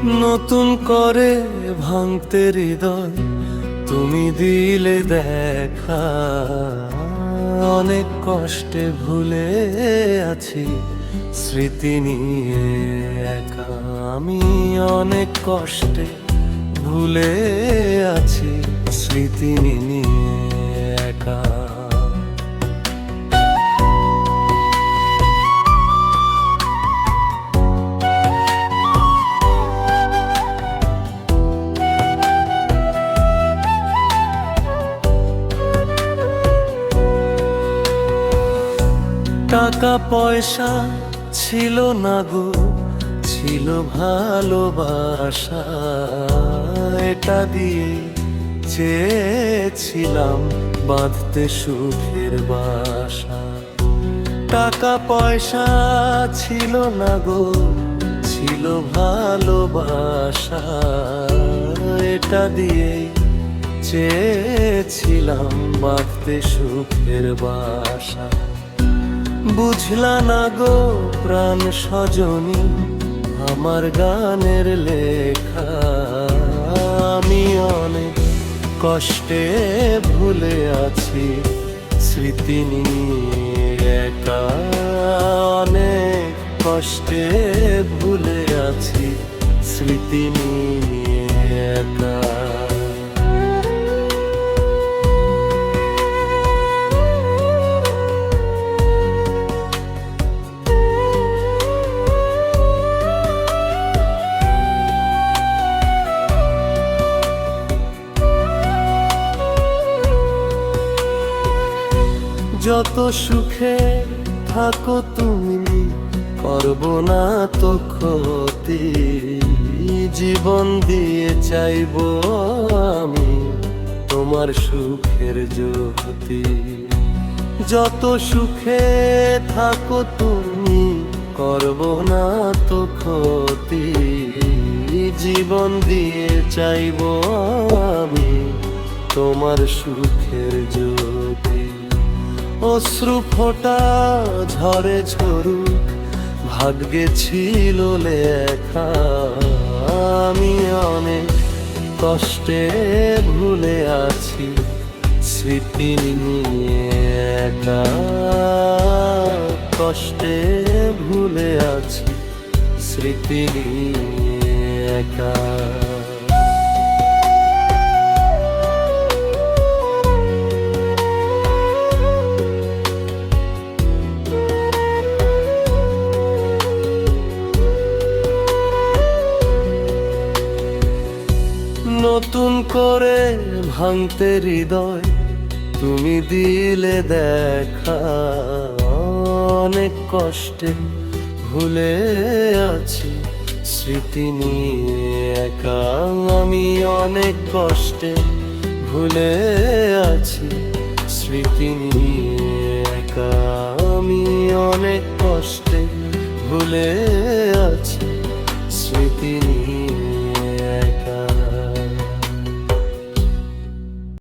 নতুন করে ভাঙতে হৃদয় তুমি দিলে দেখা। অনেক কষ্টে ভুলে আছি স্মৃতি নিয়ে একা। আমি অনেক কষ্টে ভুলে আছি স্মৃতি নিয়ে একা। টাকা পয়সা ছিল না গো, ছিল ভালোবাসা। এটা দিয়ে চেয়েছিলাম বাঁধতে সুখের বাসা। টাকা পয়সা ছিল না গো, ছিল ভালোবাসা। এটা দিয়ে চেয়েছিলাম বাঁধতে সুখের বাসা। বুঝলা না গো প্রাণ সজনী আমার গানের লেখা। আমি অনেক কষ্টে ভুলে আছি স্মৃতি নিয়ে একা। অনেক কষ্টে ভুলে আছি স্মৃতি নিয়ে একা। যত সুখে থাকো তুমি করব না তো ক্ষতি। জীবন দিয়ে চাইবো আমি তোমার সুখের জ্যোতি। যত সুখে থাকো তুমি করব না তো ক্ষতি। জীবন দিয়ে চাইবো আমি তোমার সুখের জ্যোতি। অশ্রু ফোঁটা ঝরে ঝরুক ভাগ্যে ছিল লেখা। আমি অনেক কষ্টে ভুলে আছি স্মৃতি নিয়ে একা। কষ্টে ভুলে আছি স্মৃতি নিয়ে একা। নতুন করে ভাঙতে হৃদয় তুমি দিলে দেখা। অনেক কষ্টে ভুলে আছি স্মৃতি নিয়ে একা। আমি অনেক কষ্টে ভুলে আছি স্মৃতি নিয়ে একা। আমি অনেক কষ্টে ভুলে আছি